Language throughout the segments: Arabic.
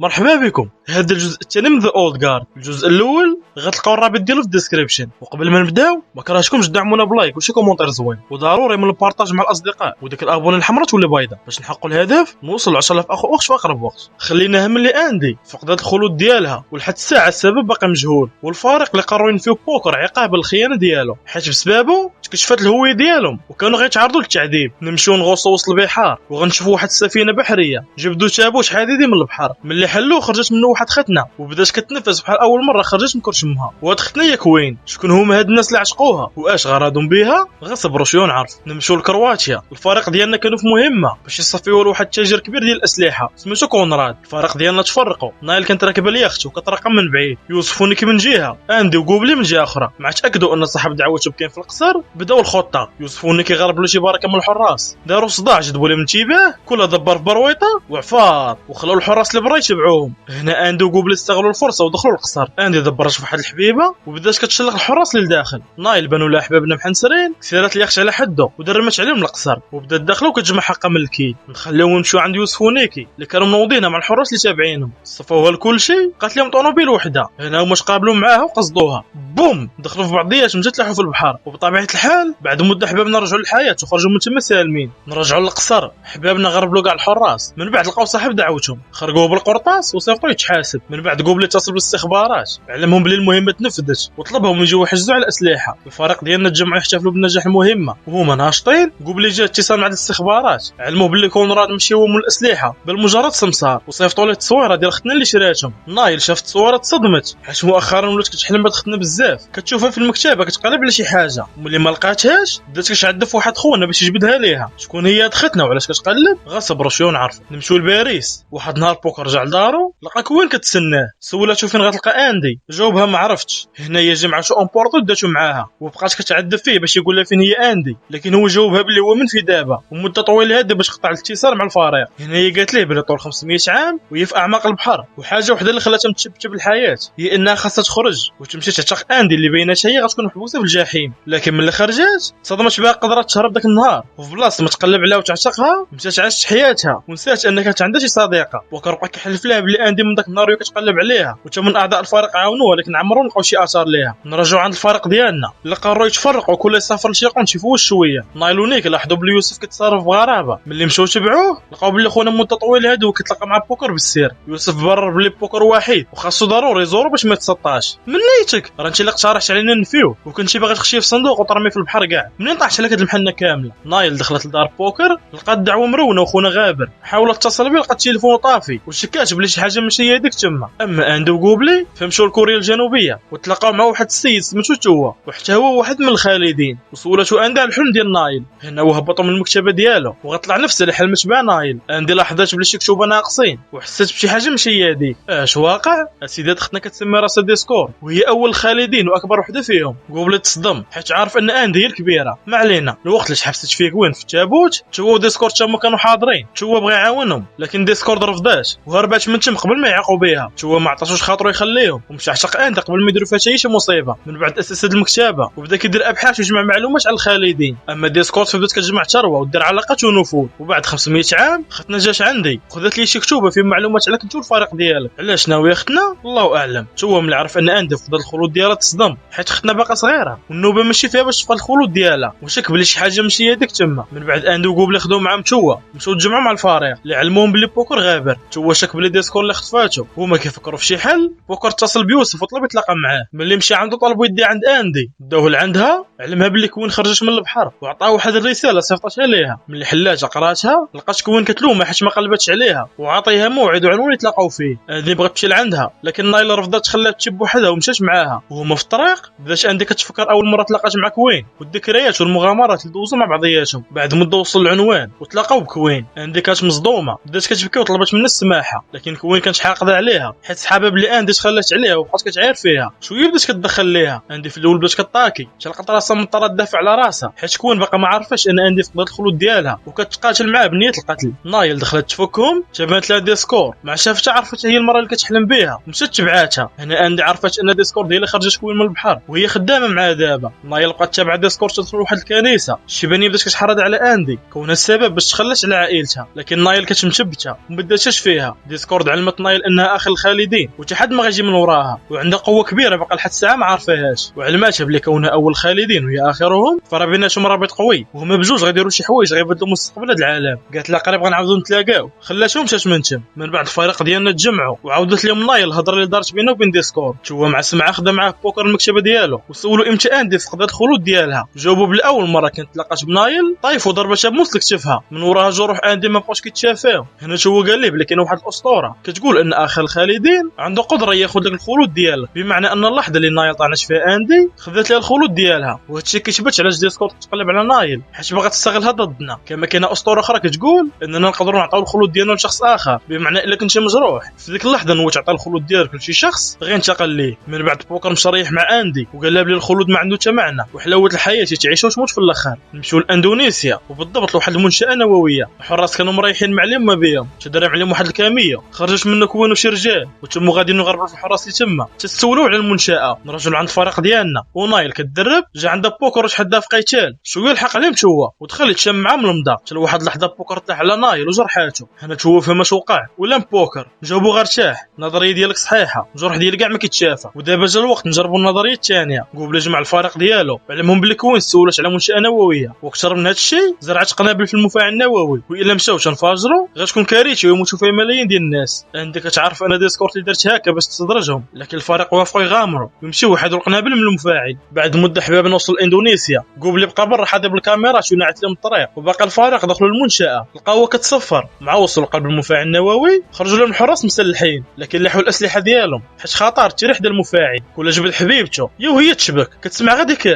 مرحبا بكم. هذا الجزء الثاني من ذا اولد جارد. الجزء الاول غتلقاو الرابط ديالو في الديسكريبشن. وقبل ما نبداو ما كرهتكمش تدعمونا بلايك وشي كومونتير زوين، وضروري من البارطاج مع الاصدقاء وديك الابوني الحمراء تولي بيضاء باش نحققوا الهدف نوصل 10000 اخو واخت في اقرب وقت. خليناها من اللي اندي فقدات الخلود ديالها ولحد الساعه السبب باقي مجهول، والفريق اللي قرروا ينفيو بوكر عقاب الخيانه ديالو حيت بسببه تكشفت الهويه ديالهم وكانوا غيتعرضوا للتعذيب. نمشيو نغوصوا وسط البحار وغنشوفوا واحد السفينه بحريه جبدوا تابوت حديدي من البحر. ملي حلوه خرجت منه واحد ختنا وبدات كتنفس بحال اول مره خرجت من كرشمها. وهاد ختنا هي كوين. شكون هما هاد الناس اللي عشقوها واش غرضهم بها؟ غنصبروا شويه ونعرف. نمشيو لكرواتيا. الفريق ديالنا كانوا في مهمه باش يصفيو لواحد التاجر كبير ديال الاسلحه سميتو كونراد. الفريق ديالنا تفرقوا. نايل كانت راكبه اليخت وكترقم من بعيد، يوسف ونيكي من جهه، اندي وقوبلي من جهه اخرى. مع تاكدوا ان صاحب دعوته كاين في القصر بداو الخطه. يوسف ونيكي غربوا شي بركه من الحراس، داروا صداع جذبوا لي من تيباه كل دبر في برويطه وعفاط وخلاو الحراس اللي برا يتبعوهم. هنا اندي وقوبلي استغلوا الفرصه ودخلوا القصر. اندي دبرت في واحد الحبيبه وبدات كتشلق الحراس للداخل. نايل بانوا لها احبابنا محنسرين، كسرات اليخت على حده ودرمت عليهم القصر وبدات داخله وكتجمع حقها من الكيد. نخليوهم يمشيو عند يوسف ونيكي اللي كانوا منوضينها مع الحراس اللي تابعينهم. صفوها لكل شيء، قالت لهم طونوبيل وحده. هنا هما تقابلوا معاها وقصدوها. بوم دخلوا في بعضياتهم تلاحوا في البحر. وبطبيعه الحال بعد مده حبابنا رجعوا للحياه وخرجوا من تما سالمين. نرجعوا للقصر. حبابنا غربلوا كاع الحراس. من بعد لقاو صاحب دعوتهم خرجوه بالقرطاس وصيفطوا يتحاسب. من بعد قبل اتصل بالاستخبارات علمهم بلي المهمه تنفذت وطلبهم يجيو يحجزوا على الاسلحه. الفريق ديالنا تجمعوا يحتفلوا بنجاح المهمه وهما ناشطين. قبل جا اتصال مع الاستخبارات علموه بلي كونراد مشي هو من الاسلحه بالمجرد سمسار وصيفطوا له التصويره ديال ختنا اللي شراتهم. نايل شافت التصويره تصدمت حيت مؤخرا ولات كتحلم بهاد ختنا بزاف، كتشوفها في المكتبه كتقلب على شي حاجه وملي ما لقاتهاش بدات كتعدف واحد خونا باش يجبدها ليها. شكون هي هاد ختنا وعلاش كتقلب؟ غنصبروا شويه ونعرف. نمشيو لباريس. واحد نهار بوكر رجع لدارو لقى كوين كتسناه. سولاتو فين غتلقى اندي، جاوبها ما عرفتش. هنا هي جمعاتو امبورطو داتو معاها وبقات كتعذب فيه باش يقول لها فين هي اندي، لكن هو جاوبها بلي هو من في دابا ومده طويله هذا باش قطع الاتصال مع الفريق. هنا هي قالت ليه بلي طول 500 عام وهي في اعماق البحر، وحاجه وحده اللي خلاتها متشبتب الحياه هي انها خاصها تخرج وتمشي تعتق اندي اللي بيناتها هي غتكون محبوسه في الجحيم. لكن ملي خرجت صدمت بها قدرات تهرب داك النهار، وفي بلاصه ما تقلب عليها وتعتقها مشات عاشت حياتها ونسات ان كانت عندها شي صديقه. وكربقى كيحلف لها بلي اندي من داك النهار وهي كتقلب عليها وتا من اعضاء الفريق عاونوها لكن عمرهم لقاو شي اثار ليها. نرجعوا عند الفريق ديالنا اللي قرروا يتفرقوا كل يسافر لشي قنت يفوز شويه. نايل ونيك لاحظوا بلي يوسف كيتصرف بغرابه. ملي مشاو تبعوه لقاو بلي خونا مده طويله هادو كيتلاقى مع بوكر بالسير. يوسف برر بلي بوكر وحيد وخاصو ضروري يزورو باش ما يتسطاش. من نيتك راه انت اللي اقترحت علينا نفيو وكنتي باغي تخشي في صندوق وترمي في البحر كاع. منين طاحت عليك هاد المحنه كامله؟ نايل دخلت لدار بوكر لقات الدعوه مرونه وخونا غابر. حاولت تتصل بيه لقات التليفون طافي وشكات بلي شي حاجه ماشي هي هذيك تما. اما اندو وقوبلي فمشاو لكوريا الجنوبيه وتلاقاو مع واحد السيد سميتو توا وحتى هو واحد من الخالدين. وسولاتو اندي على الحلم ديال نايل. هنا وهبطوا من المكتبه ديالو وغطلع نفس اللي حلمت بها نايل. اندي لاحظات بلي شي كتوبه ناقصين وحسات بشي حاجه ماشي هي هذيك. اش واقع؟ السيدات اختنا كتسمي راسها ديسكور وهي اول الخالدين واكبر وحده فيهم. قوبلي تصدم حيت عارف ان اندي هي الكبيره. ما علينا. الوقت اللي حبست فيه وين في التابوت توا وديسكور تما كانوا حاضرين. توا بغى يعاونهم لكن ديسكورد رفضات وهربات من تم قبل ما يعاقوا بها. توا ما عطاش خاطرو يخليهم ومشى عشق اندي قبل ما يديروا فيها شي مصيبه. من بعد اسس المكتبه وبدا كيدير ابحاث ويجمع معلومات على الخالدين. اما ديسكورد بدات كتجمع ثروه ودير علاقات ونفوذ. وبعد 500 عام ختنا جات عندي خذات لي شي كتوبه فيها معلومات على كنتو الفريق ديالك. علاش ناوي ختنا الله اعلم. توا ملي عرف ان اندي فقد الخلود ديالها تصدم حيت ختنا باقا صغيره والنوبه ماشي فيها باش تفقد الخلود ديالها وشك بلي شي حاجه ماشي هذيك تما. من بعد اندي وقوبلي خداو معاهم توا مشاو تجمعوا مع الفريق اللي علموهم بلي بوكر غابر. توا شك بلي ديسكور اللي خطفاتو. هما كيفكروا في شي حل. بوكر اتصل بيوسف وطلب يتلاقى معاه. ملي مشى عنده طلبوا يدي عند اندي داوه لعندها علمها بلي كوين خرجت من البحر وعطاه واحد الرساله صيفطتها ليها. ملي حلاتها قراتها لقات كوين كتلومها حيت ما قلبتش عليها وعطيها موعد وعنوان يتلاقاو فيه. اندي بغات تمشي لعندها لكن نايل رفضت خلات تشب وحدها ومشات معاها. وهما في الطريق بدات اندي كتفكر اول مره تلاقات مع كوين والذكريات والمغامرات اللي دوزوا مع بعضياتهم. بعد مده وصل العنوان وتلاقاو بكوين. اندي كانت مصدومه بدات كتبكي وطلبت منها السماحه لكن كوين كانت حاقده عليها حيت صحابها بلي اندي تخلات عليها وبقات كتعاير فيها. شويه بدات كتدخل ليها. اندي في الاول بدات كطاكي تلقات راسها مضطره تدافع على راسها حيت كوين باقا ما عارفاش ان اندي فقدت الخلود ديالها وكتقاتل معاه بنيه القتل. نايل دخلت تفكهم جابت لها ديسكور مع شافتها عرفت هي المره اللي كتحلم بها ومشات تبعاتها. هنا اندي عرفت ان ديسكور هي اللي خرجت كوين من البحر وهي خدامه معاه دابا. نايل بقات تابعه ديسكور تدخل لواحد الكنيسه. الشيبانيه بدات كتحرض على اندي كونها السبب باش تخلص على عائلتها لكن نايل كتمتبتها وما بداتش فيها. ديسكورد علمت نايل انها اخر الخالدين وحتى حد ما غيجي من وراها، وعندها قوه كبيره باقا لحد الساعه ما عارفاهاش، وعلماتها بلي كونها اول الخالدين وهي اخرهم فراه بيناتهم رابط قوي، وهما بجوج غيديروا شي حوايج غيبدلوا مستقبل هذا العالم. قالت لها قريب غنعاودوا نتلاقاو، خلاتهم مشات من تم. من بعد الفريق ديالنا تجمعوا وعاودت لهم نايل الهضره اللي دارت بينه وبين ديسكورد. هو مع سمعه خدا معاه بوكر المكتبه ديالو وسولوا امتى اندي فقدت الخلود ديالها، جاوبوا بالاول مره كانت تلاقات بنايل طايف وضربتها بموس لكتفها، من وراها جروح اندي ما بقاوش كيتشافاو. هنا هو قال ليه بلي كاين واحد الاسطوره كتقول ان اخر الخالدين عنده قدره ياخذ لك الخلود ديالك، بمعنى ان اللحظه اللي نايل طعنش فيها اندي خذات لها الخلود ديالها. وهادشي كيثبت علاش ديسكورد تقلب على نايل، حيت باغا تستغلها ضدنا. كما كاينه اسطوره اخرى كتقول اننا نقدروا نعطيو الخلود ديالنا لشخص اخر، بمعنى الا كنتي مجروح في ديك اللحظه نوى تعطي الخلود ديالك لشي شخص غينتقل ليه. من بعد بوكر مشريح مع اندي وقال لها بلي الخلود ما عنده حتى معنى، وحلاوه الحياه تعيش وتموت في الاخر. نمشيو لاندونيسيا وبالضبط لواحد المنشاه نوويه، الحراس كانوا مريحين معلم ما بيهم، تدرب عليهم واحد الكاميه خرجت منه كوانو شي رجال وتم غاديين نغربوا في الحراس اللي تما. تسولوا على المنشاه، نرجعوا عند الفريق ديالنا ونايل كتدرب جا عندها بوكر وشحال في قيتال شويه الحق عليهم هو ودخل يتشام معاه من المضى. حتى لواحد اللحظه بوكر طاح على نايل وجرحاته. هنا هو فهم اش وقع ولا بوكر جاوبو غير ارتاح، النظريه ديالك صحيحه، الجرح ديالي كاع ما كيتشافى. ودابا جا الوقت نجربوا النظريه الثانيه. قبل جمع الفريق ديالو علمهم بلي كوين سولات على منشاه نوويه، واكثر من هذا الشيء زرعت قنابل في المفاعل النووي، والا مشاو تنفجروا غتكون كارثه ويموتوا فيها ملايين ديال الناس. عندك كتعرف انا ديسكورد اللي درت هكا باش تستدرجهم، لكن الفريق وافقوا يغامروا ويمشيو يحيدوا القنابل من المفاعل. بعد مده حباب نوصل لاندونيسيا، قبل بقى برا حاضر بالكاميرات ونعت لهم الطريق، وباقي الفريق دخلوا المنشاه لقاوها كتصفر. مع وصلوا قلب المفاعل النووي خرجوا لهم الحراس مسلحين، لكن لحوا الاسلحه ديالهم حيت خطر تيريح ديال المفاعل. كل جبد حبيبته وهي تشبك كتسمع غاديك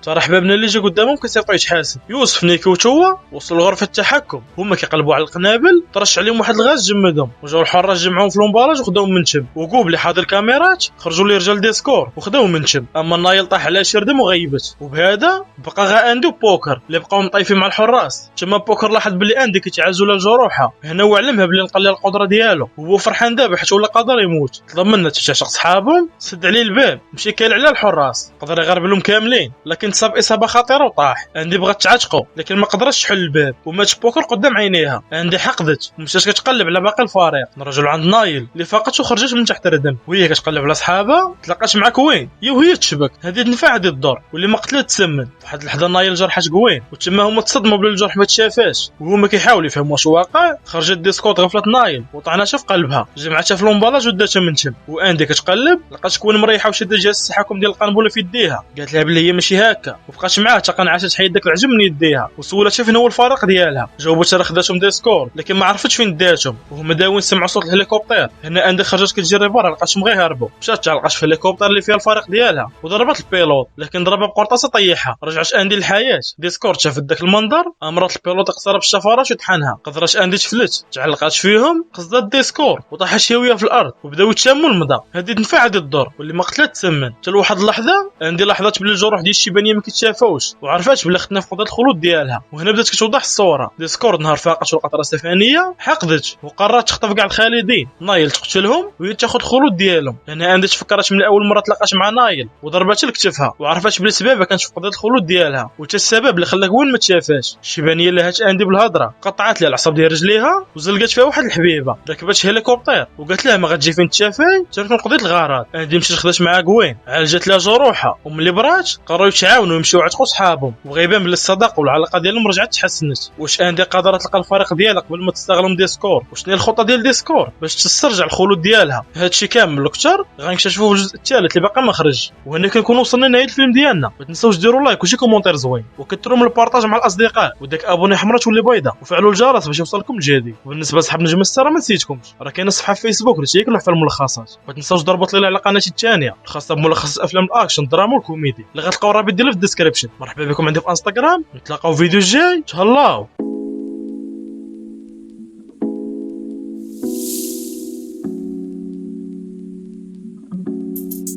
ترى حبابنا اللي جا قدامهم كيصيفطوا يتحاسب. يوسف نيكو وتوا وصلوا لغرفه التحكم، هما كيقلبوا على القنابل طرش عليهم واحد الغاز جمدهم، وجاو الحراس جمعوهم في لومبالاج وخداوهم من تم. وقوبلي حاضر الكاميرات خرجوا لي رجال ديسكور وخداوهم من تم. اما نايل طاح على شردم وغيبت، وبهذا بقى غا اندي وبوكر اللي بقاو مطايفين مع الحراس. تما بوكر لاحظ بلي اندي كيتعازوا لها جروحها، هنا وعلمها بلي نقل لها القدره ديالو، وهو فرحان دابا حيت ولا قادر يموت. طلب منه تفتح صحابهم، سد عليه الباب، مشي كال على الحراس، قدر يغرب لهم كاملين، لكن تصاب اصابه خطيره وطاح. عندي بغات تعاتقو لكن ما قدرش تحل الباب، ومات بوكر قدام عينيها. عندي حقدت ومشات كتقلب على باقي الفريق. نرجعوا عند نايل اللي فاقت وخرجت من تحت الردم، وهي كتقلب على صحابها تلاقات مع كوين وهي تشبك. هذه تنفع هذه الدور واللي ما قتلت تسمن. واحد اللحظه نايل جرحت كوين وتما هما تصدموا بلي الجرح ما تشافاش، وهما كيحاولوا يفهموا واش واقع. خرجت ديسكورد غفلت نايل وطعناتها في قلبها، جمعتها في لومبالاج وداتها من تم. واندي كتقلب لقات كوين مريحه وشاده جهاز التحكم ديال القنبله في يديها. قالت لها بلي هي ماشي هكا، وبقات معاه حتى قنعتها تحيد داك العجم من يديها، وسولتها فين هو الفريق ديالها. جاوبتها راه خداتهم ديسكورد لكن ما عرفتش فين داتهم، وهما داوين سمعوا صوت الهليكوبتر. هنا اندي خرجت كتجري برا لقاتهم غيهربوا، مشات تعلقات في الهليكوبتر اللي فيها الفريق ديالها وضربت البيلوت، لكن ضربها بقرطاسه طيحها. رجعت اندي للحياه. ديسكورد شافت داك المنظر، امرت البيلوت اقترب الشفرات وطحنها. قدرت اندي تفلت تعلقات فيهم، قصدت ديسكورد وطاحت هي وياه في الارض، وبداو يتشاموا المضى. هذه تنفع هذه الدور واللي ما قتلت تسمن. حتى لواحد اللحظه اندي لاحظت بلي الجروح ديال الشيبانيه ما كيتشافاوش، وعرفات بلي ختنا فقدت الخلود ديالها. وهنا بدات كتوضح الصوره. ديسكورد نهار فاقت القطره السفانيه حقدت وقررت تخطف كاع الخالدين. نايل تقتلهم وهي تاخذ الخلود ديالهم. هنا اندي تفكرت من اول مره تلاقات مع نايل وضربتها لكتفها، وعرفات بلي سببها كانت فقدت الخلود ديالها، وتا السبب اللي خلاك وين ما تشافاش. الشيبانيه اللي هات اندي بالهضره قطعت لها العصب ديال رجليها وزلقات فيها واحد الحبيبه. ركبت هليكوبتر وقالت لها ما غتجي فين تشافي تنكون قضيت الغرض. اندي مشات خدات معها كوين عالجت لها جروحها، وملي برات قرروا يتعاونوا ويمشيو يعتقوا صحابهم، وغيبان بلي الصداقه والعلاقه ديالهم رجعت تحسنت. واش اندي قادره تلقى الفريق ديالها قبل ما تستغلهم ديسكور؟ وشنو هي الخطه ديال ديسكور باش تسترجع الخلود ديالها؟ هادشي كامل اكثر غنكتشفوه في الجزء الثالث اللي باقي ما خرج. وهنا كنكونوا وصلنا لنهايه الفيلم ديالنا. ما تنساوش ديروا لايك وشي كومونتير زوين، وكثروا من البارطاج مع الاصدقاء، وداك ابوني حمراء تولي بيضاء، وفعلوا الجرس باش يوصلكم الجديد. وبالنسبه لصحاب نجم السيره ما نسيتكمش راه كاينه صفحه في فيسبوك اللي تيكلوا في الملخصات. ما تنساوش ضربوا لي على قناتي الثانيه الخاصه بملخص افلام الاكشن الدراما والكوميدي اللي غتلقاو الرابط ديالها في الديسكريبشن. مرحبا بكم عندي في انستغرام، نتلاقاو في فيديو جاي. تهلاو.